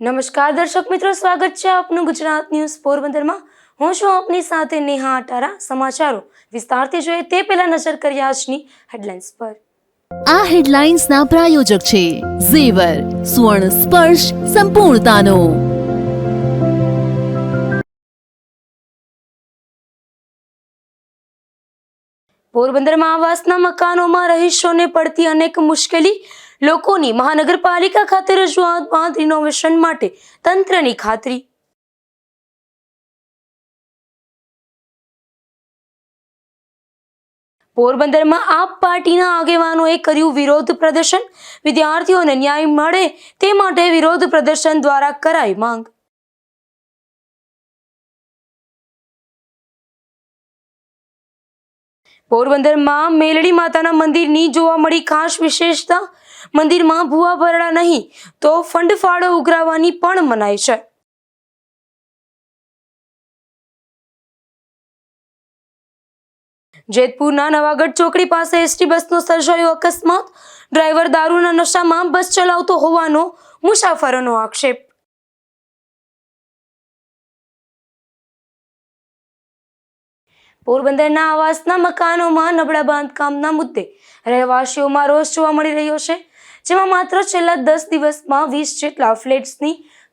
નમસ્કાર દર્શક મિત્રો, સ્વાગત છે આપનું ગુજરાત ન્યૂઝ પોરબંદરમાં। હું છું આપની સાથે નેહા અટારા। સમાચારો વિસ્તારથી જોઈએ તે પહેલા નજર કરીએ આજની હેડલાઇન્સ પર। આ હેડલાઇન્સના પ્રાયોજક છે ઝેવર, સુવર્ણ સ્પર્શ સંપૂર્ણતાનો। પોરબંદરમાં આવાસના મકાનોમાં રહીશોને પડતી અનેક મુશ્કેલી, લોકોની મહાનગરપાલિકા ખાતે રજૂઆત બાદ રિનોવેશન માટે તંત્રની ખાતરી। પોરબંદરમાં આપ પાર્ટીના આગેવાનોએ કર્યું વિરોધ પ્રદર્શન। વિદ્યાર્થીઓને ન્યાય મળે તે માટે વિરોધ પ્રદર્શન દ્વારા કરાઈ માંગ। પોરબંદરમાં મેલડી માતાના મંદિરની જોવા મળી ખાસ વિશેષતા। મંદિરમાં ભૂવા ભરડા નહીં તો ફંડ ફાળો ઉઘરાવવાની પણ મનાઈ છે। જેતપુરના નવાગઢ ચોકડી પાસે એસટી બસનો સર્જાયો અકસ્માત। ડ્રાઈવર દારૂના નશામાં બસ ચલાવતો હોવાનો મુસાફરોનો આક્ષેપ। પોરબંદરના આવાસના મકાનોમાં નબળા બાંધકામના મુદ્દે રહેવાસીઓમાં રોષ જોવા મળી રહ્યો છે, જેમાં માત્ર છેલ્લા 10 દિવસમાં 20 જેટલા ફ્લેટ્સની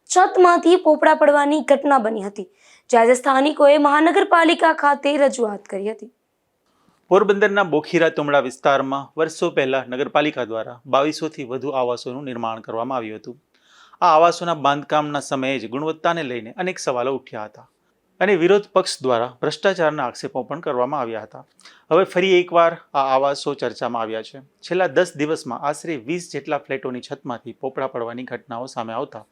છતમાંથી પોપડા પડવાની ઘટના બની હતી, જ્યારે સ્થાનિકોએ મહાનગરપાલિકા ખાતે રજૂઆત કરી હતી। પોરબંદરના બોખીરા તુમડા વિસ્તારમાં વર્ષો પહેલા નગરપાલિકા દ્વારા 2200થી વધુ આવાસોનું નિર્માણ કરવામાં આવ્યું હતું। આ આવાસોના બાંધકામના સમયે જ ગુણવત્તાને લઈને અનેક સવાલો ઉઠ્યા હતા અને વિરોધ પક્ષ દ્વારા ભ્રષ્ટાચારના આક્ષેપો પણ કરવામાં આવ્યા હતા। હવે ફરી એકવાર આ આવાસો ચર્ચામાં આવ્યા છે। છેલ્લા 10 દિવસમાં આશરે 20 જેટલા ફ્લેટોની છતમાંથી પોપડા પડવાની ઘટનાઓ સામે આવતા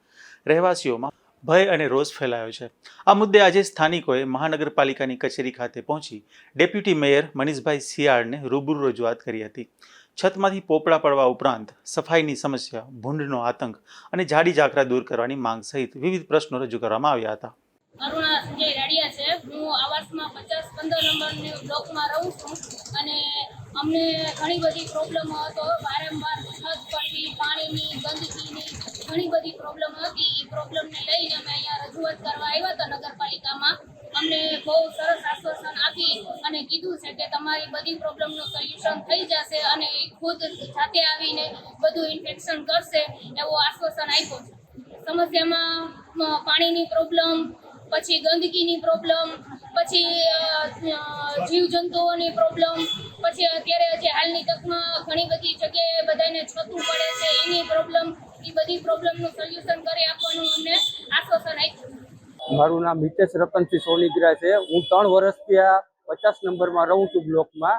રહેવાસીઓમાં ભય અને રોષ ફેલાયો છે। આ મુદ્દે આજે સ્થાનિકોએ મહાનગરપાલિકાની કચેરી ખાતે પહોંચી ડેપ્યુટી મેયર મનીષભાઈ સિયાળને રૂબરૂ રજૂઆત કરી હતી। છતમાંથી પોપડા પડવા ઉપરાંત સફાઈની સમસ્યા, ભૂંડનો આતંક અને જાડી ઝાકરા દૂર કરવાની માંગ સહિત વિવિધ પ્રશ્નો રજૂ કરવામાં આવ્યા હતા। અરુણા સંજય રાડિયા છે। હું આવાસમાં 50-15 નંબરની બ્લોકમાં રહું છું અને અમને ઘણી બધી પ્રોબ્લેમો હતો। વારંવાર છત પરથી પાણીની, ગંદકીની ઘણી બધી પ્રોબ્લેમ હતી। એ પ્રોબ્લેમને લઈને અમે અહીંયા રજૂઆત કરવા આવ્યા હતા નગરપાલિકામાં। અમને બહુ સરસ આશ્વાસન આપી અને કીધું છે કે તમારી બધી પ્રોબ્લેમનું સોલ્યુશન થઈ જશે અને એ ખુદ જાતે આવીને બધું ઇન્ફેક્શન કરશે એવો આશ્વાસન આપ્યો છે। સમસ્યામાં પાણીની પ્રોબ્લેમ, પછી ગંદકીની પ્રોબ્લેમ, પછી જીવજંતુઓની પ્રોબ્લેમ, પછી અત્યારે જે હાલની તકમાં ઘણી બધી જગ્યાએ બધાને છતું પડે છે એની પ્રોબ્લેમ, એ બધી પ્રોબ્લેમનું સોલ્યુશન કરી આપવાનું અમને આશ્વાસન આપ્યું। મારું નામ હિતેશ રતનસિંહ સોનીગ્રા છે। હું 3 વર્ષથી આ 50 નંબરમાં રહું છું બ્લોકમાં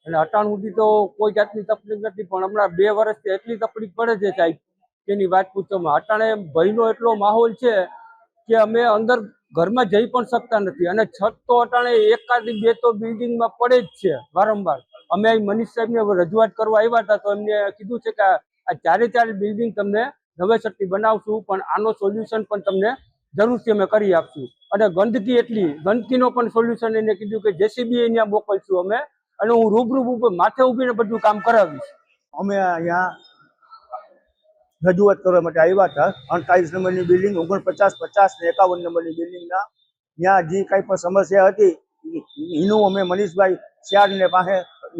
અને અટાણ સુધી તો કોઈ જાતની તકલીફ નથી, પણ હમણાં 2 વર્ષથી એટલી તકલીફ પડે છે સાહેબ તેની વાત પૂછોમાં। અટાણે ભયનો એટલો માહોલ છે કે અમે અંદર ઘરમાં જઈ પણ શકતા નથી અને છત તો અટાણે એકાદી 2 તો બિલ્ડિંગમાં પડે જ છે વારંવાર। અમે મનીષ સાહેબને રજૂઆત કરવા આવ્યા હતા તો એમને કીધું છે કે આ 4 બિલ્ડિંગ તમને નવેસરથી બનાવશું, પણ આનો સોલ્યુશન પણ તમને જરૂરથી અમે કરી આપશું। અને ગંદકીનો પણ સોલ્યુશન એને કીધું કે જેસીબી અહીંયા મોકલશું અમે અને હું રૂબરૂ માથે ઊભીને બધું કામ કરાવીશ। અમે અહીંયા રજૂઆત કરવા માટે આવ્યા હતા। 48 નંબરની બિલ્ડિંગ, 49, 50 ને 51 નંબરની બિલ્ડિંગના ત્યાં જે કાંઈ પણ સમસ્યા હતી એનું અમે મનીષભાઈ સિયાળને પાસે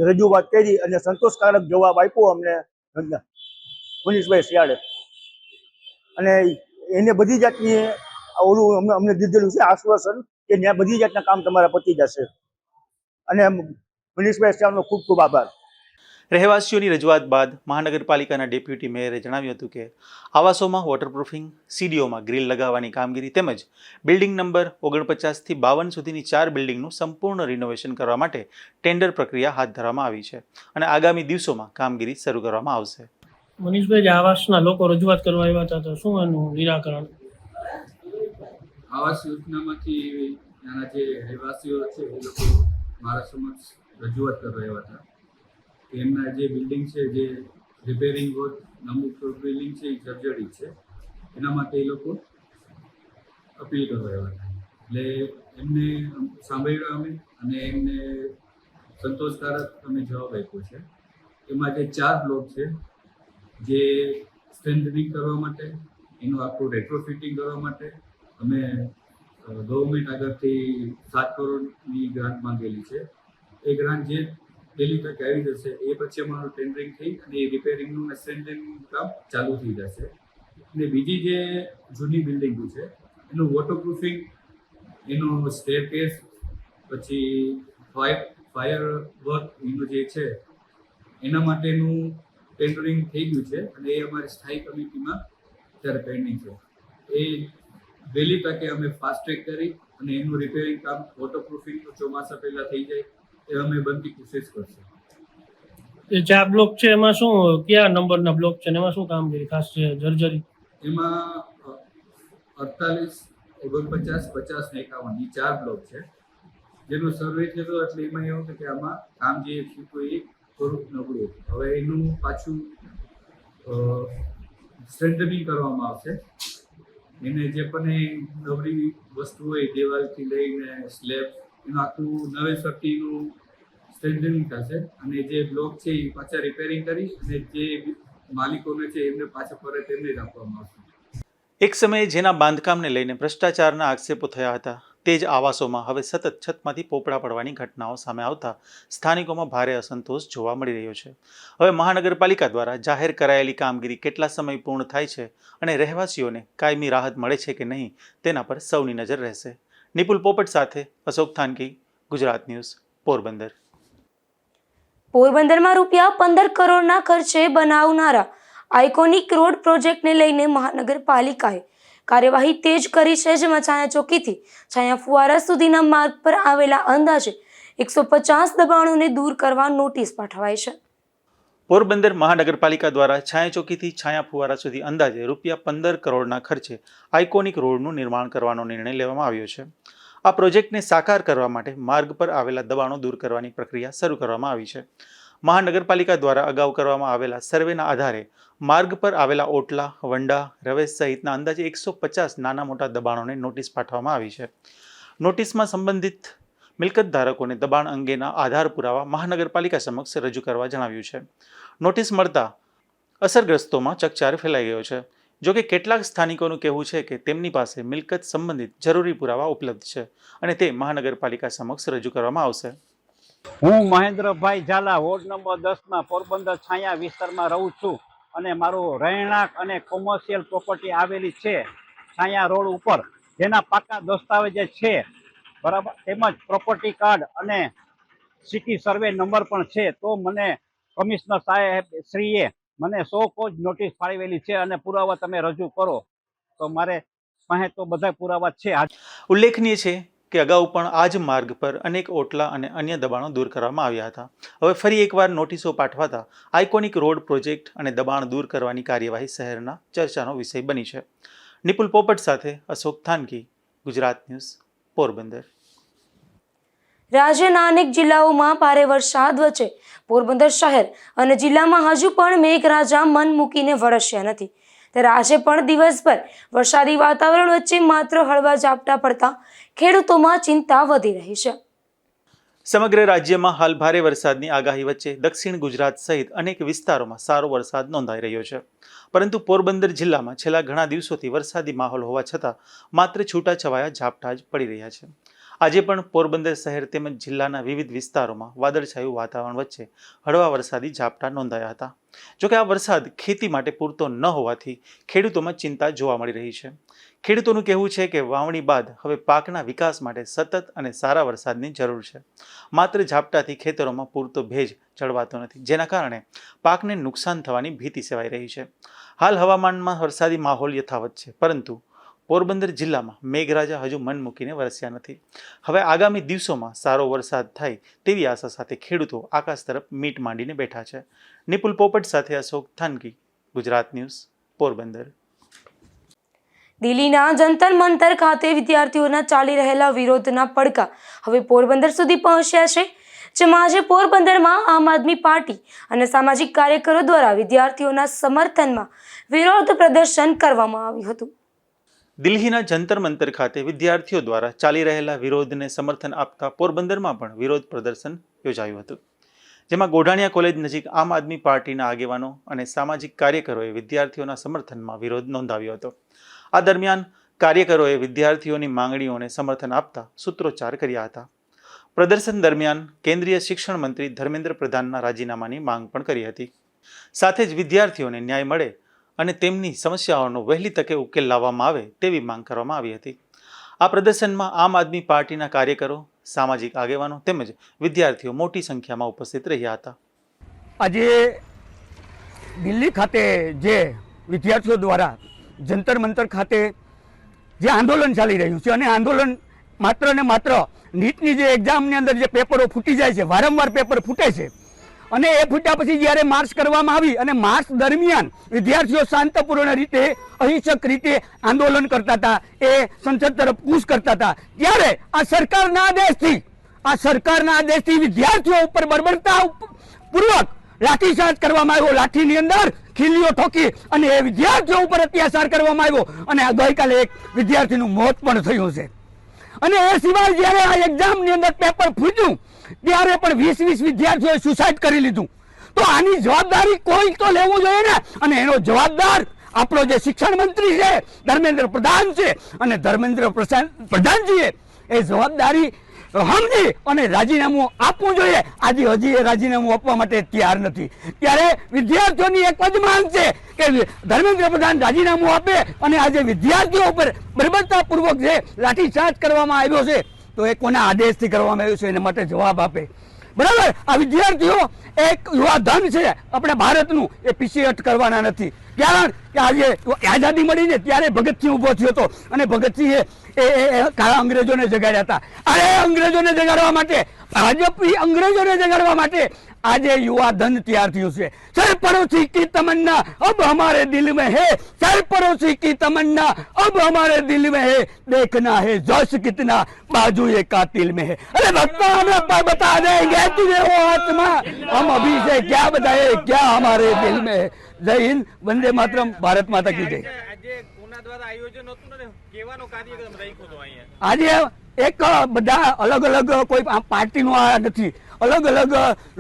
રજૂઆત કરી અને સંતોષકારક જવાબ આપ્યો અમને મનીષભાઈ સિયાળે, અને એને બધી જાતની ઓલું અમને દીધેલું છે આશ્વાસન કે ત્યાં બધી જાતના કામ તમારા પતી જશે, અને મનીષભાઈ સિયાળનો ખૂબ ખૂબ આભાર। રહેવાસીઓની રજૂઆત બાદ મહાનગરપાલિકાના ડેપ્યુટી મેયરે જણાવ્યું હતું કે આવાસોમાં વોટરપ્રૂફિંગ, સીડીઓમાં ગ્રીલ લગાવવાની કામગીરી તેમજ બિલ્ડિંગ નંબર 49થી 52 સુધીની 4 બિલ્ડિંગનું સંપૂર્ણ રિનોવેશન કરવા માટે ટેન્ડર પ્રક્રિયા હાથ ધરવામાં આવી છે અને આગામી દિવસોમાં કામગીરી શરૂ કરવામાં આવશે। મનીષભાઈ, આવાસના લોકો રજૂઆત કરવા આવ્યા હતા તો શું એનું નિરાકરણ? આવાસ યોજનામાંથી ત્યાંના જે રહેવાસીઓ છે એ લોકો મારા સમક્ષ રજૂઆત કરવા આવ્યા હતા કે એમના જે બિલ્ડિંગ છે જે રિપેરિંગ વર્ક, અમુક બિલ્ડિંગ છે એ જર્જરિત છે, એના માટે એ લોકો અપીલ કરવા આવ્યા હતા। એટલે એમને સાંભળ્યું અમે અને એમને સંતોષકારક અમે જવાબ આપ્યો છે। એમાં જે 4 બ્લોક છે જે સ્ટ્રેન્થનિંગ કરવા માટે એનું આખું રેટ્રોફિટિંગ કરવા માટે અમે ગવર્મેન્ટ આગળથી 7 કરોડની ગ્રાન્ટ માંગેલી છે. એ ગ્રાન્ટ જે પહેલી તકે આવી જશે એ પછી અમારું ટેન્ડરિંગ થઈ અને એ રિપેરિંગનું અને સ્ટ્રેન્થનિંગનું કામ ચાલુ થઈ જશે. અને બીજી જે જૂની બિલ્ડિંગો છે એનું વોટરપ્રૂફિંગ, એનું સ્ટેરકેસ, પછી ફાયર વર્ક એનું જે છે એના માટેનું ટેન્ડરિંગ થઈ ગયું છે અને એ અમારી સ્થાયી કમિટીમાં અત્યારે પેન્ડિંગ છે. એ વહેલી તકે અમે ફાસ્ટ ટ્રેક કરી અને એનું રિપેરિંગ કામ વોટરપ્રૂફિંગનું ચોમાસા પહેલાં થઈ જાય એ અમે બનતી કોશિશ કરશું. એ 4 બ્લોક છે એમાં શું કયા નંબરના બ્લોક છે ને એમાં શું કામગીરી ખાસ છે જર્જરી? એમાં 48, 49, 50 ને 51 એ 4 બ્લોક છે જેનો સર્વે થયો એટલે એમાં એવું છે કે આમાં કામ જે થયું એ થોડુંક નબળું. હવે એનું પાછું સ્ટ્રેન્થનિંગ કરવામાં આવશે. એને જે પણ એ નબળી વસ્તુ હોય દિવાલથી લઈને સ્લેબ એનું આખું નવેસરથીનું સ્ટ્રેન્થનિંગ થશે અને જે બ્લોક છે એ પાછા રિપેરિંગ કરી અને જે માલિકોને છે એમને પાછા પરત એમને જ આપવામાં આવશે. એક સમયે જેના બાંધકામને લઈને ભ્રષ્ટાચારના આક્ષેપો થયા હતા તે જ આવાસોમાં હવે સતત છતમાંથી પોપડા પડવાની ઘટનાઓ સામે આવતા સ્થાનિકોમાં ભારે અસંતોષ જોવા મળી રહ્યો છે. હવે મહાનગરપાલિકા દ્વારા જાહેર કરાયેલી કામગીરી કેટલા સમય પૂર્ણ થાય છે અને રહેવાસીઓને કાયમી રાહત મળે છે કે નહીં તેના પર સૌની નજર રહેશે. નિપુલ પોપટ સાથે અશોક થાનકી, ગુજરાત ન્યૂઝ, પોરબંદર. પોરબંદરમાં ₹15 કરોડના ખર્ચે બનાવનારા આઇકોનિક રોડ પ્રોજેક્ટને લઈને મહાનગરપાલિકાએ કાર્યવાહી તેજ કરી છે, જેમાં છાયા ચોકીથી છાયા ફુવારા સુધીના માર્ગ પર આવેલા અંદાજે 150 દબાણોને દૂર કરવા નોટિસ પાઠવાઈ છે. પોરબંદર મહાનગરપાલિકા દ્વારા છાયા ચોકીથી છાયા ફુવારા સુધી અંદાજે ₹15 કરોડના ખર્ચે આઇકોનિક રોડનું નિર્માણ કરવાનો નિર્ણય લેવામાં આવ્યો છે. આ પ્રોજેક્ટને સાકાર કરવા માટે માર્ગ પર આવેલા દબાણો દૂર કરવાની પ્રક્રિયા શરૂ કરવામાં આવી છે. મહાનગરપાલિકા દ્વારા અગાઉ કરવામાં આવેલા સર્વેના આધારે માર્ગ પર આવેલા ઓટલા, વંડા, રવેશ સહિતના અંદાજે 150 નાના મોટા દબાણોને નોટિસ પાઠવવામાં આવી છે. નોટિસમાં સંબંધિત મિલકત ધારકોને દબાણ અંગેના આધાર પુરાવા મહાનગરપાલિકા સમક્ષ રજૂ કરવા જણાવ્યું છે. નોટિસ મળતા અસરગ્રસ્તોમાં ચકચાર ફેલાઈ ગયો છે. જોકે કેટલાક સ્થાનિકોનું કહેવું છે કે તેમની પાસે મિલકત સંબંધિત જરૂરી પુરાવા ઉપલબ્ધ છે અને તે મહાનગરપાલિકા સમક્ષ રજૂ કરવામાં આવશે. હું મહેન્દ્રભાઈ ઝાલા, વોર્ડ નંબર 10માં પોરબંદર છાયા વિસ્તારમાં રહું છું અને મારું રહેણાંક અને કોમર્શિયલ પ્રોપર્ટી આવેલી છે છાયા રોડ ઉપર, જેના પાકા દસ્તાવેજ છે બરાબર, તેમજ પ્રોપર્ટી કાર્ડ અને સિટી સર્વે નંબર પણ છે. તો મને કમિશનર સાહેબ શ્રીએ મને 100 કોજ નોટિસ ફાળવેલી છે અને પુરાવા તમે રજૂ કરો, તો મારે પાસે તો બધા પુરાવા છે. ઉલ્લેખનીય છે કે અગાઉ પણ આ જ માર્ગ પર અનેક ઓટલા અને અન્ય દબાણો દૂર કરવામાં આવ્યા હતા. હવે ફરી એકવાર નોટિસો પાઠવાતા આઇકોનિક રોડ પ્રોજેક્ટ અને દબાણ દૂર કરવાની કાર્યવાહી શહેરના ચર્ચાનો વિષય બની છે. નિપુલ પોપટ સાથે અશોક થાનકી, ગુજરાત ન્યૂઝ, પોરબંદર. રાજ્યના અનેક જિલ્લાઓમાં ભારે વરસાદ વચ્ચે પોરબંદર શહેર અને જિલ્લામાં હજુ પણ મેઘરાજા મન મૂકીને વરસ્યા નથી. ત્યારે આજે પણ દિવસભર વરસાદી વાતાવરણ વચ્ચે માત્ર હળવા ઝાપટા પડતા ખેડૂતોમાં ચિંતા વધી રહી છે. સમગ્ર રાજ્યમાં હાલ ભારે વરસાદની આગાહી વચ્ચે દક્ષિણ ગુજરાત સહિત અનેક વિસ્તારોમાં સારો વરસાદ નોંધાઈ રહ્યો છે. પરંતુ પોરબંદર જિલ્લામાં છેલ્લા ઘણા દિવસોથી વરસાદી માહોલ હોવા છતાં માત્ર છૂટાછવાયા ઝાપટા જ પડી રહ્યા છે. આજે પણ પોરબંદર શહેર તેમજ જિલ્લાના વિવિધ વિસ્તારોમાં વાદળછાયું વાતાવરણ વચ્ચે હળવા વરસાદી ઝાપટા નોંધાયા હતા. જોકે આ વરસાદ ખેતી માટે પૂરતો ન હોવાથી ખેડૂતોમાં ચિંતા જોવા મળી રહી છે. ખેડૂતોનું કહેવું છે કે વાવણી બાદ હવે પાકના વિકાસ માટે સતત અને સારા વરસાદની જરૂર છે. માત્ર ઝાપટાથી ખેતરોમાં પૂરતો ભેજ જળવાતો નથી, જેના કારણે પાકને નુકસાન થવાની ભીતિ સેવાઈ રહી છે. હાલ હવામાનમાં વરસાદી માહોલ યથાવત છે, પરંતુ પોરબંદર જિલ્લામાં મેઘરાજા હજુ મન મૂકીને વરસ્યા નથી. હવે આગામી દિવસોમાં સારો વરસાદ થાય તેવી આશા સાથે ખેડૂતો આકાશ તરફ મીટ માંડીને બેઠા છે. નિપુલ પોપટ સાથે અશોક થાનકી, ગુજરાત ન્યૂઝ, પોરબંદર. દિલ્હીના જંતર મંતર ખાતે વિદ્યાર્થીઓના ચાલી રહેલા વિરોધના પડઘા હવે પોરબંદર સુધી પહોંચ્યા છે, જેમાં આજે પોરબંદરમાં આમ આદમી પાર્ટી અને સામાજિક કાર્યકરો દ્વારા વિદ્યાર્થીઓના સમર્થનમાં વિરોધ પ્રદર્શન કરવામાં આવ્યું હતું. દિલ્હીના જંતર મંતર ખાતે વિદ્યાર્થીઓ દ્વારા ચાલી રહેલા વિરોધને સમર્થન આપતા પોરબંદરમાં પણ વિરોધ પ્રદર્શન યોજાયું હતું. જેમાં ગોઢાણીયા કોલેજ નજીક આમ આદમી પાર્ટીના આગેવાનો અને સામાજિક કાર્યકરોએ વિદ્યાર્થીઓના સમર્થનમાં વિરોધ નોંધાવ્યો હતો. આ દરમિયાન કાર્યકરોએ વિદ્યાર્થીઓની માંગણીઓને સમર્થન આપતા સૂત્રોચ્ચાર કર્યા હતા. પ્રદર્શન દરમિયાન કેન્દ્રીય શિક્ષણ મંત્રી ધર્મેન્દ્ર પ્રધાનના રાજીનામાની માંગ પણ કરી હતી. સાથે જ વિદ્યાર્થીઓને ન્યાય મળે અને તેમની સમસ્યાઓનો વહેલી તકે ઉકેલ લાવવામાં આવે તેવી માંગ કરવામાં આવી હતી. આ પ્રદર્શનમાં આમ આદમી પાર્ટીના કાર્યકરો, સામાજિક આગેવાનો તેમજ વિદ્યાર્થીઓ મોટી સંખ્યામાં ઉપસ્થિત રહ્યા હતા. આજે દિલ્હી ખાતે જે વિદ્યાર્થીઓ દ્વારા જંતર મંતર ખાતે જે આંદોલન ચાલી રહ્યું છે અને આંદોલન માત્ર ને માત્ર નીટની જે એક્ઝામની અંદર જે પેપરો ફૂટી જાય છે, વારંવાર પેપર ફૂટે છે અને એ ફૂટ્યા પછી જ્યારે માર્ચ કરવામાં આવી અને માર્ચ દરમિયાન વિદ્યાર્થીઓ શાંતપૂર્ણ રીતે અહિંસક રીતે આંદોલન કરતા હતા, એ સંસદ તરફ કૂચ કરતા હતા, ત્યારે આ સરકારના આદેશથી વિદ્યાર્થીઓ ઉપર બર્બરતા પૂર્વક લાઠીચાર્જ કરવામાં આવ્યો. લાઠીની અંદર ખીલીઓ ઠોકી અને એ વિદ્યાર્થીઓ ઉપર અત્યાચાર કરવામાં આવ્યો અને આ ગઈકાલે એક વિદ્યાર્થીનું મોત પણ થયું છે. અને એ સિવાય જ્યારે આ એક્ઝામની અંદર પેપર ફૂટ્યું ત્યારે પણ 20 વિદ્યાર્થીઓએ સુસાઇડ કરી લીધું. તો આની જવાબદારી કોઈ તો લેવું જોઈએ ને, અને એનો જવાબદાર આપણો જે શિક્ષણ મંત્રી છે ધર્મેન્દ્ર પ્રધાન છે, અને ધર્મેન્દ્ર પ્રધાનજીએ એ જવાબદારી સમજી અને રાજીનામું આપવું જોઈએ. આજે હજી એ રાજીનામું આપવા માટે તૈયાર નથી. ત્યારે વિદ્યાર્થીઓની એક જ માંગ છે કે ધર્મેન્દ્ર પ્રધાન રાજીનામું આપે અને આજે વિદ્યાર્થીઓ ઉપર બર્બરતાપૂર્વક જે લાઠીચાર્જ કરવામાં આવ્યો છે તો એ કોના આદેશથી કરવામાં આવ્યું છે એના માટે જવાબ આપે. બરાબર, આ વિદ્યાર્થીઓ એક યુવા ધન છે આપણા ભારતનું, એ પીછેહટ કરવાના નથી. કારણ કે આજે આઝાદી મળી છે ત્યારે ભગતસિંહ ઊભો થયો હતો અને ભગતસિંહે કાળા અંગ્રેજોને જગાડ્યા હતા. અરે અંગ્રેજોને જગાડવા માટે, ભાજપી અંગ્રેજોને જગાડવા માટે આજે યુવા ધન તૈયાર થયું છે. સરપરોશી કી તમન્ના અબ હમારે દિલ में है, सरपरोशी की तमन्ना अब हमारे दिल में है, देखना है जोश कितना बाजू ये कातिल में है. अरे भक्ता हमें बता देंगे तुझे वो आत्मा, हम अभी से क्या बताए क्या हमारे दिल में है. जय हिंद, वंदे मातरम, ભારત માતા કી જય. આજે એક બધા અલગ અલગ કોઈ પાર્ટીનું આ નથી, અલગ અલગ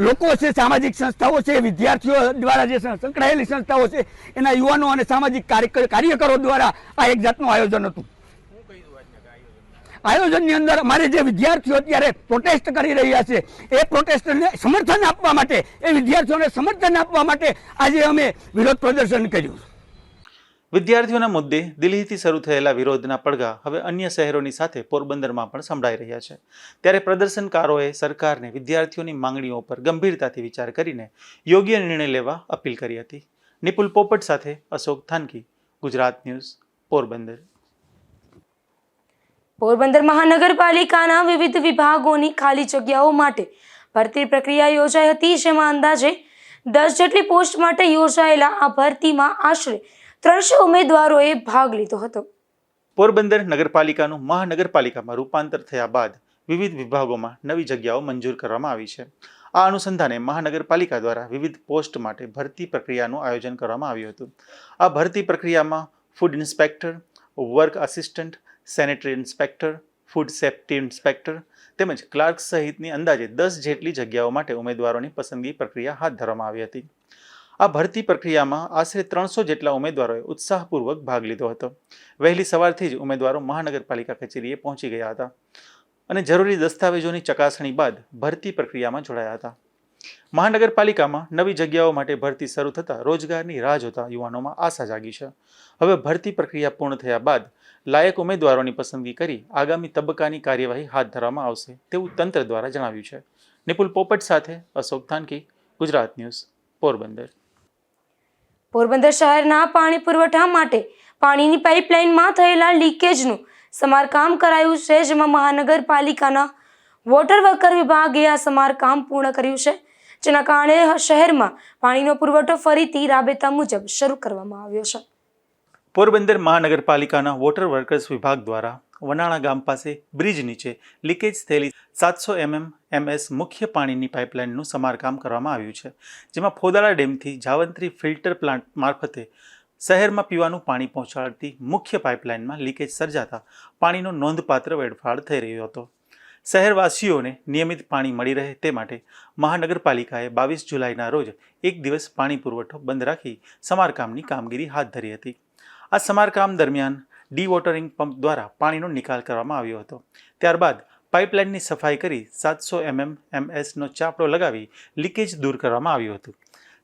લોકો છે, સામાજિક સંસ્થાઓ છે, વિદ્યાર્થીઓ દ્વારા જે સંકળાયેલી સંસ્થાઓ છે એના યુવાનો અને સામાજિક કાર્યકરો દ્વારા આ એક જાતનું આયોજન હતું. આયોજનની અંદર અમારે જે વિદ્યાર્થીઓ અત્યારે પ્રોટેસ્ટ કરી રહ્યા છે એ પ્રોટેસ્ટને સમર્થન આપવા માટે, એ વિદ્યાર્થીઓને સમર્થન આપવા માટે આજે અમે વિરોધ પ્રદર્શન કર્યું. વિદ્યાર્થીઓના મુદ્દે દિલ્હીથી શરૂ થયેલા વિરોધના પડઘા હવે અન્ય શહેરોની સાથે પોરબંદરમાં પણ સંભળાઈ રહ્યા છે. ત્યારે પ્રદર્શનકારોએ સરકારને વિદ્યાર્થીઓની માંગણીઓ પર ગંભીરતાથી વિચાર કરીને યોગ્ય નિર્ણય લેવા અપીલ કરી હતી. નિપુલ પોપટ સાથે અશોક થાનકી, ગુજરાત ન્યૂઝ, પોરબંદર. પોરબંદર મહાનગરપાલિકાના વિવિધ વિભાગોની ખાલી જગ્યાઓ માટે ભરતી પ્રક્રિયા યોજાઈ હતી, જેમાં અંદાજે 10 જેટલી પોસ્ટ માટે યોજાયેલા આ ભરતીમાં આશરે 300 ઉમેદવારોએ ભાગ લીધો હતો. પોરબંદર નગરપાલિકાનું મહાનગરપાલિકામાં રૂપાંતર થયા બાદ વિવિધ વિભાગોમાં નવી જગ્યાઓ મંજૂર કરવામાં આવી છે. આ અનુસંધાને મહાનગરપાલિકા દ્વારા વિવિધ પોસ્ટ માટે ભરતી પ્રક્રિયાનું આયોજન કરવામાં આવ્યું હતું. આ ભરતી પ્રક્રિયામાં food inspector, work assistant, sanitary inspector, food safety inspector તેમજ ક્લાર્ક સહિતની અંદાજે 10 જેટલી જગ્યાઓ માટે ઉમેદવારોની પસંદગી પ્રક્રિયા હાથ ધરવામાં આવી હતી. આ ભરતી પ્રક્રિયામાં આશરે 300 જેટલા ઉમેદવારોએ ઉત્સાહપૂર્વક ભાગ લીધો હતો. વહેલી સવારથી જ ઉમેદવારો મહાનગરપાલિકા કચેરીએ પહોંચી ગયા હતા અને જરૂરી દસ્તાવેજોની ચકાસણી બાદ ભરતી પ્રક્રિયામાં જોડાયા હતા. મહાનગરપાલિકામાં નવી જગ્યાઓ માટે ભરતી શરૂ થતાં રોજગારની રાહ જોતા યુવાનોમાં આશા જાગી છે. હવે ભરતી પ્રક્રિયા પૂર્ણ થયા બાદ લાયક ઉમેદવારોની પસંદગી કરી આગામી તબક્કાની કાર્યવાહી હાથ ધરવામાં આવશે તેવું તંત્ર દ્વારા જણાવ્યું છે. નિપુલ પોપટ સાથે અશોક થાનકી, ગુજરાત ન્યૂઝ, પોરબંદર. પોરબંદર શહેરના પાણી પુરવઠા માટે પાણીની પાઇપલાઇનમાં થયેલા લીકેજનું સમારકામ કરાયું છે, જેમાં મહાનગરપાલિકાના વોટર વર્કર વિભાગે આ સમારકામ પૂર્ણ કર્યું છે, જેના કારણે શહેરમાં પાણીનો પુરવઠો ફરીથી રાબેતા મુજબ શરૂ કરવામાં આવ્યો છે. પોરબંદર મહાનગરપાલિકાના વોટર વર્કર્સ વિભાગ દ્વારા વનાણા ગામ પાસે બ્રિજ નીચે લીકેજ થયેલી 700 mm મુખ્ય પાણીની પાઇપલાઇનનું સમારકામ કરવામાં આવ્યું છે, જેમાં ફોદાળા ડેમથી જાવંત્રી ફિલ્ટર પ્લાન્ટ મારફતે શહેરમાં પીવાનું પાણી પહોંચાડતી મુખ્ય પાઇપલાઇનમાં લીકેજ સર્જાતા પાણીનો નોંધપાત્ર વેડફાળ થઈ રહ્યો હતો. શહેરવાસીઓને નિયમિત પાણી મળી રહે તે માટે મહાનગરપાલિકાએ 22 જુલાઈના રોજ એક દિવસ પાણી પુરવઠો બંધ રાખી સમારકામની કામગીરી હાથ ધરી હતી. આ સમારકામ દરમિયાન ડીવોટરિંગ પંપ દ્વારા પાણીનો નિકાલ કરવામાં આવ્યો હતો. ત્યારબાદ પાઇપલાઇનની સફાઈ કરી 700 mmsનો ચાપડો લગાવી લીકેજ દૂર કરવામાં આવ્યું હતું.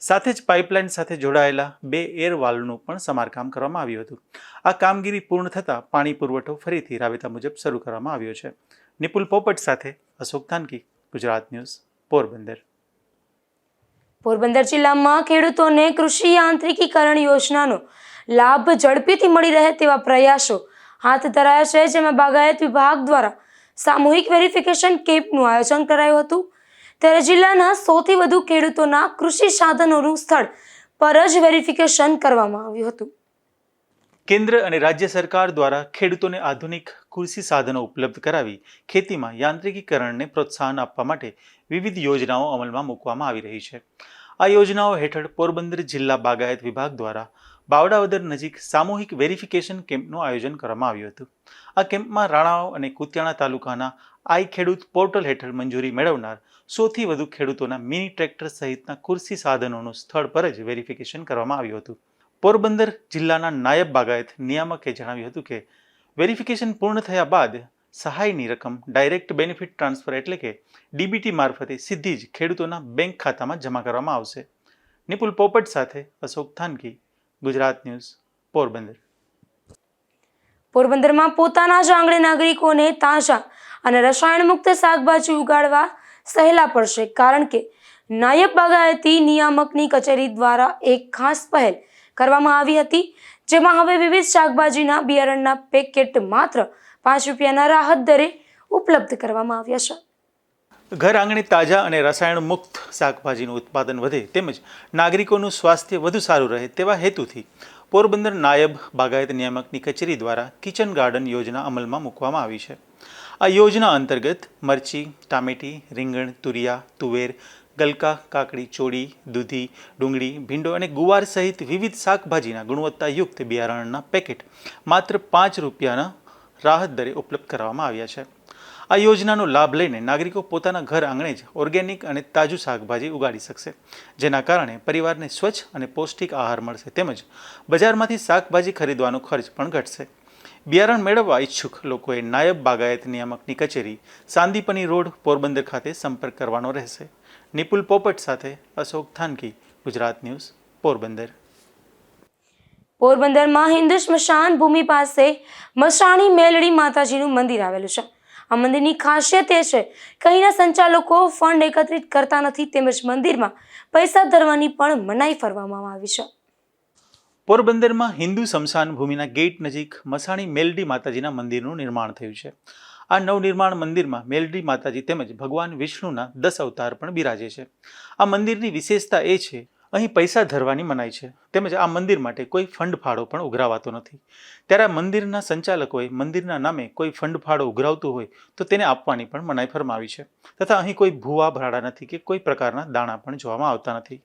સાથે જ પાઇપલાઇન સાથે જોડાયેલા 2 એર વાલ્વનું પણ સમારકામ કરવામાં આવ્યું હતું. આ કામગીરી પૂર્ણ થતાં પાણી પુરવઠો ફરીથી રાબેતા મુજબ શરૂ કરવામાં આવ્યો છે. નિપુલ પોપટ સાથે અશોક થાનકી, ગુજરાત ન્યૂઝ, પોરબંદર. પોરબંદર જિલ્લામાં ખેડૂતોને કૃષિ યાંત્રિકીકરણ યોજનાનો લાભ ઝડપીથી મળી રહે તેવા પ્રયાસો હાથ ધરાયા છે, જેમાં બાગાયત વિભાગ દ્વારા સામૂહિક વેરિફિકેશન કેમ્પનું આયોજન કરાયું હતું. ત્યારે જિલ્લાના સૌથી વધુ ખેડૂતોના કૃષિ સાધનોનું સ્થળ પર જ વેરિફિકેશન કરવામાં આવ્યું હતું. કેન્દ્ર અને રાજ્ય સરકાર દ્વારા ખેડૂતોને આધુનિક કૃષિ સાધનો ઉપલબ્ધ કરાવી ખેતીમાં યાંત્રિકીકરણને પ્રોત્સાહન આપવા માટે વિવિધ યોજનાઓ અમલમાં મૂકવામાં આવી રહી છે. આ યોજનાઓ હેઠળ પોરબંદર જિલ્લા બાગાયત વિભાગ દ્વારા બાવડાવદર નજીક સામૂહિક વેરિફિકેશન કેમ્પનું આયોજન કરવામાં આવ્યું હતું. આ કેમ્પમાં રાણાઓ અને કુતિયાણા તાલુકાના આઈ ખેડૂત પોર્ટલ હેઠળ મંજૂરી મેળવનાર સૌથી વધુ ખેડૂતોના મિની ટ્રેક્ટર સહિતના કૃષિ સાધનોનું સ્થળ પર જ વેરિફિકેશન કરવામાં આવ્યું હતું. પોરબંદર જિલ્લાના નાયબ બાગાયત નિયામકે જણાવ્યું હતું કે વેરિફિકેશન પૂર્ણ થયા બાદ સહાયની રકમ ડાયરેક્ટ બેનિફિટ ટ્રાન્સફર એટલે કે ડીબીટી મારફતે સીધી જ ખેડૂતોના બેંક ખાતામાં જમા કરવામાં આવશે. નિપુલ પોપટ સાથે અશોક થાનકી, ગુજરાત ન્યૂઝ, પોરબંદર. પોરબંદરમાં પોતાના જ આંગણે નાગરિકોને તાજા અને રસાયણ મુક્ત શાકભાજી ઉગાડવા સહેલા પડશે, કારણ કે નાયબ બાગાયતી નિયામકની કચેરી દ્વારા એક ખાસ પહેલ કરવામાં આવી હતી, જેમાં હવે વિવિધ શાકભાજીના બિયારણના પેકેટ માત્ર 5 રૂપિયાના રાહત દરે ઉપલબ્ધ કરવામાં આવ્યા છે. ઘર આંગણે તાજા અને રસાયણ મુક્ત શાકભાજીનું ઉત્પાદન વધે તેમજ નાગરિકોનું સ્વાસ્થ્ય વધુ સારું રહે તેવા હેતુથી પોરબંદર નાયબ બાગાયત નિયામકની કચેરી દ્વારા કિચન ગાર્ડન યોજના અમલમાં મૂકવામાં આવી છે. આ યોજના અંતર્ગત મરચી, ટામેટી, રીંગણ, તુરિયા, તુવેર, ગલકા, કાકડી, ચોળી, દૂધી, ડુંગળી, ભીંડો અને ગુવાર સહિત વિવિધ શાકભાજીના ગુણવત્તાયુક્ત બિયારણના પેકેટ માત્ર 5 રૂપિયાના રાહત દરે ઉપલબ્ધ કરવામાં આવ્યા છે. આ યોજનાનો લાભ લઈને નાગરિકો પોતાના ઘર આંગણે જ ઓર્ગેનિક અને તાજું શાકભાજી ઉગાડી શકશે, જેના કારણે પરિવારને સ્વચ્છ અને પૌષ્ટિક આહાર મળશે તેમજ બજારમાંથી શાકભાજી ખરીદવાનો ખર્ચ પણ ઘટશે. બિયારણ મેળવવા ઈચ્છુક લોકોએ નાયબ બાગાયત નિયામકની કચેરી સાંદીપની રોડ, પોરબંદર ખાતે સંપર્ક કરવાનો રહેશે. નિપુલ પોપટ સાથે અશોક થાનકી, ગુજરાત ન્યૂઝ, પોરબંદર. પોરબંદરમાં હિન્દુ સ્મશાન ભૂમિ પાસે મસાણી મેલડી માતાજીનું મંદિર આવેલું છે. આ મંદિરની ખાસિયત એ છે કે અહીંના સંચાલકો ફંડ એકત્રિત કરતા નથી તેમજ મંદિરમાં પૈસા ધરવાની પણ મનાઈ ફરવામાં આવી છે. પોરબંદરમાં હિન્દુ સ્મશાન ભૂમિના ગેટ નજીક મસાણી મેલડી માતાજીના મંદિરનું નિર્માણ થયું છે. આ નવનિર્માણ મંદિરમાં મેલડી માતાજી તેમજ ભગવાન વિષ્ણુના 10 અવતાર પણ બિરાજે છે. આ મંદિરની વિશેષતા એ છે અહીં પૈસા ધરવાની મનાઈ છે તેમજ આ મંદિર માટે કોઈ ફંડ ફાળો પણ ઉઘરાવાતો નથી. ત્યારે આ મંદિરના સંચાલકોએ મંદિરના નામે કોઈ ફંડ ફાળો ઉઘરાવતું હોય તો તેને આપવાની પણ મનાઈ ફરમાવી છે તથા અહીં કોઈ ભૂવા ભરાડા નથી કે કોઈ પ્રકારના દાણા પણ જોવામાં આવતા નથી.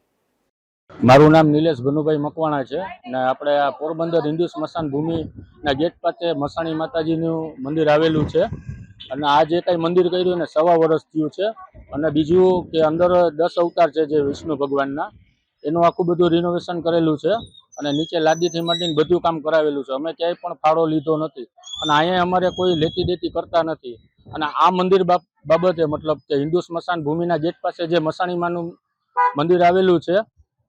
મારું નામ નિલેશ ભનુભાઈ મકવાણા છે અને આપણે આ પોરબંદર હિન્દુ સ્મશાન ભૂમિના ગેટ પાસે મસાણી માતાજીનું મંદિર આવેલું છે અને આ જે કંઈ મંદિર કર્યું ને 1.25 વર્ષ થયું છે. અને બીજું કે અંદર 10 અવતાર છે જે વિષ્ણુ ભગવાનના, એનું આખું બધું રિનોવેશન કરેલું છે અને નીચે લાદીથી માંડીને બધું કામ કરાવેલું છે. અમે ક્યાંય પણ ફાળો લીધો નથી અને અહીંયા અમારે કોઈ લેતી દેતી કરતા નથી. અને આ મંદિર બાબતે મતલબ કે હિન્દુ સ્મશાન ભૂમિના ગેટ પાસે જે મસાણીમાનું મંદિર આવેલું છે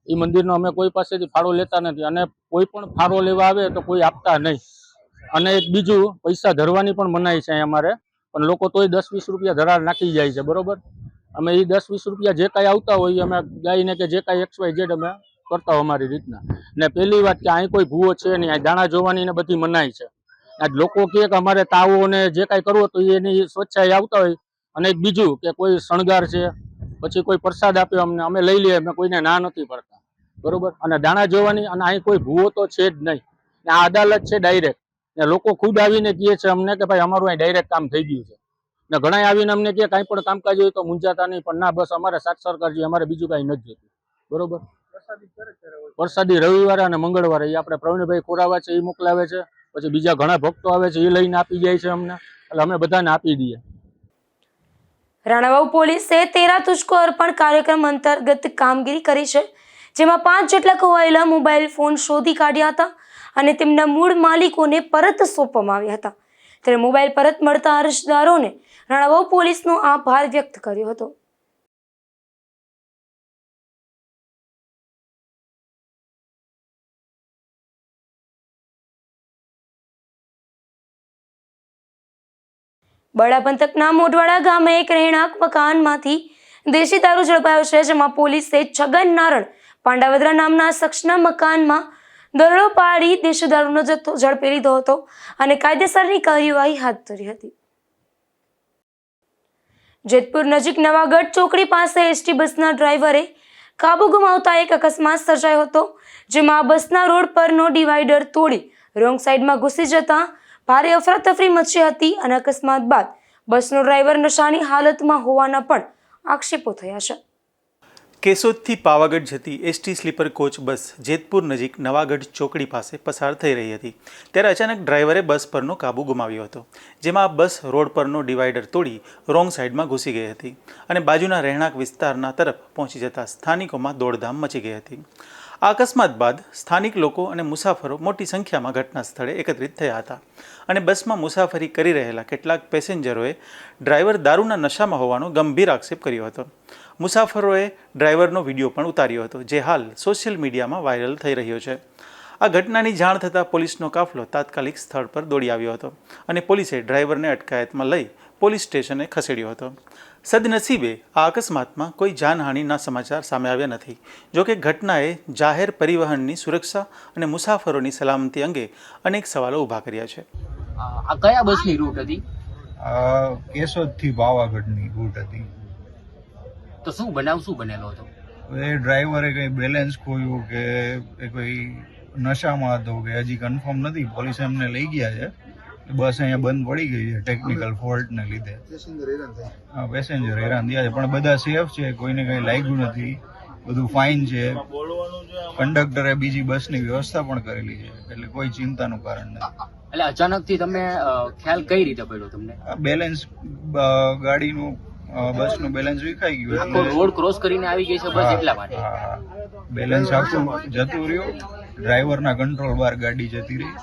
એ મંદિરનો અમે કોઈ પાસેથી ફાળો લેતા નથી અને કોઈ પણ ફાળો લેવા આવે તો કોઈ આપતા નહીં. અને એક બીજું પૈસા ધરવાની પણ મનાઈ છે અમારે, પણ લોકો તોય 10-20 રૂપિયા ધરાર નાખી જાય છે. બરોબર, અમે એ 10-20 રૂપિયા જે કાંઈ આવતા હોય અમે ગાઈને કે જે કાંઈ XYZ અમે કરતા હોય અમારી રીતના. ને પહેલી વાત કે અહીં કોઈ ભૂવો છે નહીં, અહીં દાણા જોવાની ને બધી મનાઈ છે. આજ લોકો કહે કે અમારે તાવો ને જે કાંઈ કરવો તો એની સ્વચ્છાએ આવતા હોય. અને એક બીજું કે કોઈ શણગાર છે પછી કોઈ પ્રસાદ આપ્યો અમને, અમે લઈ લઈએ, અમે કોઈને ના નથી પડતા. બરોબર, અને દાણા જોવાની અને અહીં કોઈ ભૂવો તો છે જ નહીં. આ અદાલત છે ડાયરેક્ટ, ને લોકો ખુદ આવીને કહે છે અમને કે ભાઈ અમારું અહીં ડાયરેક્ટ કામ થઈ ગયું છે. ને ઘણા આવીને અમને કે કાંઈ પણ કામકાજ હોય તો મૂંઝાતા નહીં, પણ ના બસ અમારે સાથ સરકાર છે, અમારે બીજું કાંઈ નથી જોતું. બરોબર, પ્રસાદી રવિવારે અને મંગળવારે એ આપણે પ્રવીણભાઈ કોરાવા છે એ મોકલાવે છે, પછી બીજા ઘણા ભક્તો આવે છે એ લઈને આપી જાય છે અમને, એટલે અમે બધાને આપી દઈએ. રાણાવાવ પોલીસે તેરા તુજકો અર્પણ કાર્યક્રમ અંતર્ગત કામગીરી કરી છે, જેમાં 5 જેટલા ખોવાયેલા મોબાઈલ ફોન શોધી કાઢ્યા હતા અને તેમના મૂળ માલિકોને પરત સોંપવામાં આવ્યા હતા. ત્યારે મોબાઈલ પરત મળતા અરજદારોને રાણાવાવ પોલીસનો આભાર વ્યક્ત કર્યો હતો. બરડા પંથકના મોઢવાડા ગામે એક રહેણાંક મકાનમાંથી દેશી દારૂ ઝડપાયો છે, જેમાં પોલીસે છગન નારણ પાંડાવદરા નામના શખ્સના મકાનમાં દરોડો પાડી દેશી દારૂનો જથ્થો ઝડપી લીધો હતો અને કાયદેસરની કાર્યવાહી હાથ ધરી હતી. જેતપુર નજીક નવાગઢ ચોકડી પાસે એસટી બસના ડ્રાઈવરે કાબુ ગુમાવતા એક અકસ્માત સર્જાયો હતો, જેમાં બસના રોડ પરનો ડિવાઈડર તોડી રોંગ સાઈડમાં ઘૂસી જતા ભારે અફરાતફરી મચી હતી અને અકસ્માત બાદ બસનો ડ્રાઈવર નશાની હાલતમાં હોવાના પણ આક્ષેપો થયા છે. કેશોદથી પાવાગઢ જતી એસટી સ્લીપર કોચ બસ જેતપુર નજીક નવાગઢ ચોકડી પાસે પસાર થઈ રહી હતી, ત્યારે અચાનક ડ્રાઈવરે બસ પરનો કાબુ ગુમાવ્યો હતો, જેમાં આ બસ રોડ પરનો ડિવાઈડર તોડી રોંગ સાઈડમાં ઘૂસી ગઈ હતી અને બાજુના રહેણાંક વિસ્તારના તરફ પહોંચી જતા સ્થાનિકોમાં દોડધામ મચી ગઈ હતી. આ અકસ્માત બાદ સ્થાનિક લોકો અને મુસાફરો મોટી સંખ્યામાં ઘટના સ્થળે એકત્રિત થયા હતા અને બસમાં મુસાફરી કરી રહેલા કેટલાક પેસેન્જરોએ ડ્રાઈવર દારૂના નશામાં હોવાનો ગંભીર આક્ષેપ કર્યો હતો. મુસાફરોએ ડ્રાઈવરનો વિડીયો પણ ઉતાર્યો હતો, જે હાલ સોશિયલ મીડિયામાં વાયરલ થઈ રહ્યો છે. આ ઘટનાની જાણ થતાં પોલીસનો કાફલો તાત્કાલિક સ્થળ પર દોડી આવ્યો હતો અને પોલીસે ડ્રાઈવરને અટકાયતમાં લઈ પોલીસ સ્ટેશને ખસેડ્યો હતો. સદનસીબે આ અકસ્માતમાં કોઈ જાનહાનિના સમાચાર સામે આવ્યા નથી. જોકે ઘટનાએ જાહેર પરિવહનની સુરક્ષા અને મુસાફરોની સલામતી અંગે અનેક સવાલો ઊભા કર્યા છે. આ કયા બસની રૂટ હતી? કેશોદથી પાવાગઢની રૂટ હતી. તો શું બનેલો હતો? એ ડ્રાઈવરે કંઈ બેલેન્સ ખોયું કે કોઈ નશામાં હતો કે હજી કન્ફર્મ નથી. પોલીસે એમને લઈ ગયા છે. બસ અહીંયા બંધ પડી ગઈ છે ટેકનિકલ ફોલ્ટને લીધે. પેસેન્જર હેરાન થયા છે, પણ બધા સેફ છે, કોઈને કંઈ લાગ્યું નથી, બધું ફાઇન છે. કંડક્ટરે બીજી બસની વ્યવસ્થા પણ કરેલી છે, એટલે કોઈ ચિંતાનું કારણ નથી. એટલે અચાનકથી તમે ખ્યાલ કઈ રીતે પડ્યો તમને? બેલેન્સ ગાડીનું બસનું બેલેન્સ વિખાઈ ગયું. આખો રોડ ક્રોસ કરીને આવી ગઈ છે બસ, એટલા માટે બેલેન્સ આખું જતું રહ્યું. ડ્રાઈવરના કંટ્રોલ બહાર ગાડી જતી રહી,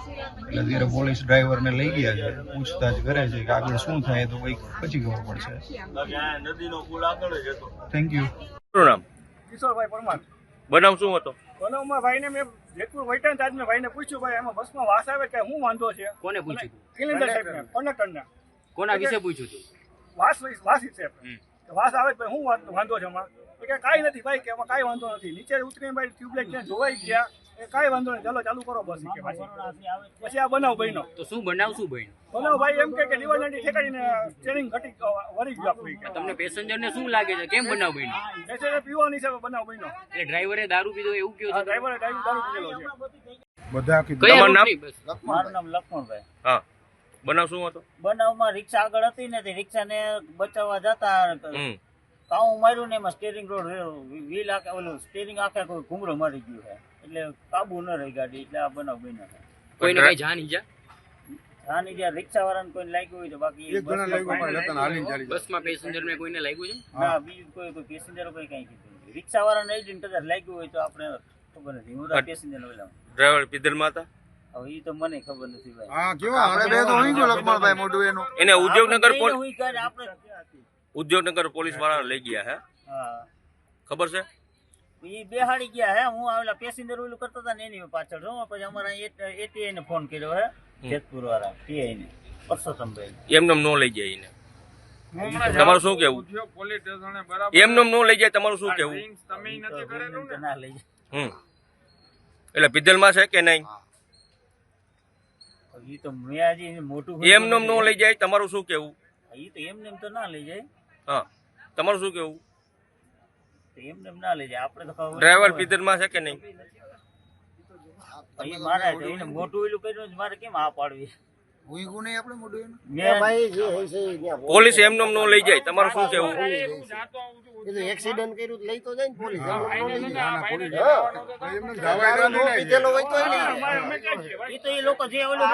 એટલે અત્યારે પોલીસ ડ્રાઈવરને લઈ ગયા છે, પૂછતાછ કરે છે કે આગળ શું થાય તો કંઈક પછી ખબર પડશે. Thank you. શું નામ? કિશોરભાઈ પરમાર. બનાવ શું હતો? બનાવમાં ભાઈને મેં જેતપુર વૈટાણ તાજ મેં ભાઈને પૂછ્યું, ભાઈ એમાં બસમાં વાસ આવે કે શું વાંધો છે? કોને પૂછ્યું? કિલિન્દર સાહેબને, કંડક્ટરને. કોના વિશે પૂછ્યું હતું? વાસ વિશે. વાસ આવે તો શું વાંધો છે એમાં? કે કાંઈ નથી ભાઈ, કે એમાં કાંઈ વાંધો નથી. નીચે ઉતરીને ભાઈ ટ્યુબલાઇટ ત્યાં જોવાઈ ગયા, કાંઈ વાંધો નહીં, ચાલો ચાલુ કરો બસ કે પછી આ બનાવ બન્યો. તો શું બનાવ બન્યો? બનાવ ભાઈ એમ કે ડિવાઇડર ઠેકાડીને સ્ટીયરિંગ ઘટી વળી ગયું. તમને પેસેન્જરને શું લાગે છે, કેમ બનાવ બન્યો? પેસેન્જર પીવાની છે બનાવ બન્યો. એટલે ડ્રાઈવરે દારૂ પીધો એવું કહ્યું છે? ડ્રાઈવરે દારૂ પીધેલો છે. બધા કયા નામ? મારું નામ લક્ષ્મણભાઈ. હા, બનાવ શું હતો? બનાવમાં રિક્ષા આગળ હતી ને, રિક્ષાને બચાવવા જતા કાઉ માર્યું ને એમાં સ્ટીયરિંગ રોડ વ્હીલ આખે ઓલું સ્ટીયરિંગ આખે કોઈ ઘૂમરો મારી ગયું છે, એટલે કાબુ ન રહી ગાડી, એટલે આ બનાવ બન્યો છે. કોઈને કઈ જાન ઈજા? જાન ઈજા રિક્ષા વાળાને કોઈને લાગ્યું હોય તો, બાકી બસમાં પેસેન્જર ને કોઈને લાગ્યું છે? ના, બીજું કોઈ પેસેન્જર કોઈ કઈ કીધું. રિક્ષા વાળાને એજન્ટ કદાચ લાગ્યું હોય તો આપણે ખબર નથી. હું તો પેસેન્જર ઓલા ડ્રાઈવર પીધલમાં હતા? હવે એ તો મને ખબર નથી ભાઈ. હા, કેવા હવે બે તો હોઈ ગયો લક્ષ્મણભાઈ મોઢું એનું. એને ઉદ્યોગનગર આપણે ઉદ્યોગનગર પોલીસ વાળા લઈ ગયા હે? હા, ખબર છે? એ બેહાડી ગયા હે. હું આવેલા પેસેન્જર ઓલું કરતા હતા ને એની પાછળ છું. પછી અમારા એટીઆઈ ને ફોન કર્યો હે, જેતપુર વાળા પીઆઈ ને, પરસોત્તમભાઈ. એમને ન લઈ જાય એને? તમારું શું કેવું? એમને ન લઈ જાય, તમારું શું કેવું? ના લઈ જાય. એટલે પીધલમાં છે કે નહીં? એ તો મેં હજી મોટું એમને ન લઈ જાય, તમારું શું કેવું? એ તો એમને તો ના લઈ જાય. હા, તમારું શું કેવું? એમને ના લઈ જાય, આપણે તો ડ્રાઈવર પીધલમાં છે કે નહીં? મારે એને મોટું એલું કર્યું, મારે કેમ આ પાડવી? પોલીસ એમને ન લઈ જાય, તમારું શું કેવું? એક્સિડન્ટ કર્યું લઈ તો જાય ને પોલીસ. એ તો એ લોકો જે ઓલું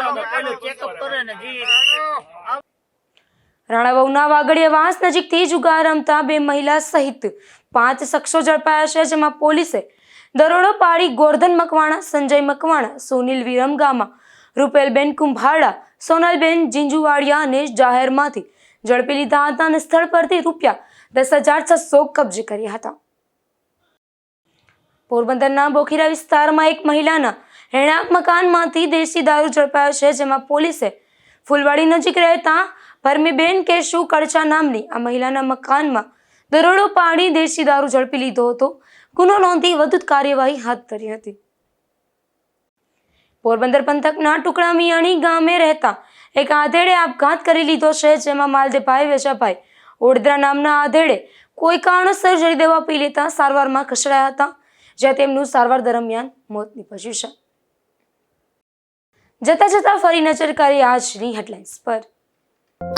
ચેકઅપ કરે ને જે રાણાવાવના વાગડિયાવાસ નજીકથી જુગાર રમતા 2 મહિલા સહિત 5 શખ્સો ઝડપાયા છે, જેમાં પોલીસે દરોડો પાડી ગોરધન મકવાણા, સંજય મકવાણા, સોનિલ વિરમગામા, રૂપેલબેન કુંભારડા, સોનલબેન જીંજુવાડિયા અને જાહેરમાંથી ઝડપી લીધા હતા અને સ્થળ પરથી ₹10,600 કબજે કર્યા હતા. પોરબંદરના બોખીરા વિસ્તારમાં એક મહિલાના રહેણાંક મકાનમાંથી દેશી દારૂ ઝડપાયો છે, જેમાં પોલીસે ફૂલવાડી નજીક રહેતા પરમીબેન કેશુ કડચા નામની આ મહિલાના મકાનમાં દરોડો પાડી દેશી દારૂ ઝડપી લીધો હતો. ગુનો નોંધી વધુ કાર્યવાહી હાથ ધરી હતી. પોરબંદર પંથકના ટુકડા મિયાણી ગામે રહેતા એક આધેડે આપઘાત કરી લીધો છે, જેમાં માલદેભાઈ વેજાભાઈ ઓડદ્રા નામના આધેડે કોઈ કારણસર જડી દવા પી લેતા સારવારમાં ખસેડાયા હતા, જ્યાં તેમનું સારવાર દરમિયાન મોત નીપજ્યું છે. જતા જતા ફરી નજર કરી આજની હેડલાઇન્સ પર.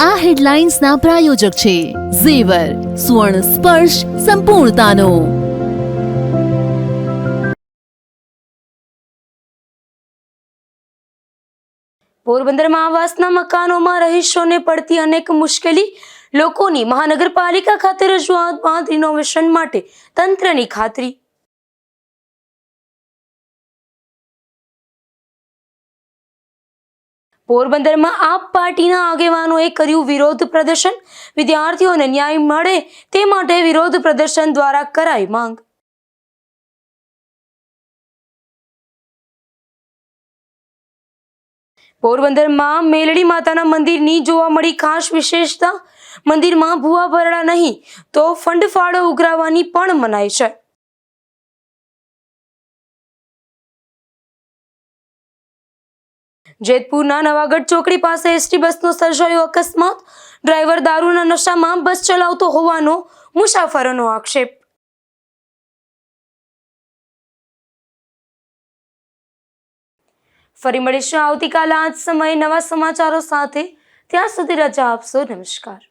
આ હેડલાઇન્સના પ્રાયોજક છે ઝેવર, સુવર્ણ સ્પર્શ સંપૂર્ણતાનો. પોરબંદરમાં આવાસના મકાનોમાં રહીશોને પડતી અનેક મુશ્કેલી, લોકોની મહાનગરપાલિકા ખાતે રજૂઆત બાદ રિનોવેશન માટે તંત્રની ખાતરી. પોરબંદરમાં આપ પાર્ટીના આગેવાનોએ કર્યું વિરોધ પ્રદર્શન. વિદ્યાર્થીઓને ન્યાય મળે તે માટે વિરોધ પ્રદર્શન દ્વારા કરાઈ માંગ. પોરબંદરમાં મેલડી માતાના મંદિરની જોવા મળી ખાસ વિશેષતા. મંદિરમાં ભૂવા ભરડા નહીં તો ફંડ ફાળો ઉઘરાવવાની પણ મનાઈ છે. જેતપુરના નવાગઢ ચોકડી પાસે એસટી બસનો સર્જાયો અકસ્માત. ડ્રાઈવર દારૂના નશામાં બસ ચલાવતો હોવાનો મુસાફરોનો આક્ષેપ. ફરી મળીશું આવતીકાલે આ જ સમયે નવા સમાચારો સાથે. ત્યાં સુધી રજા આપશો. નમસ્કાર.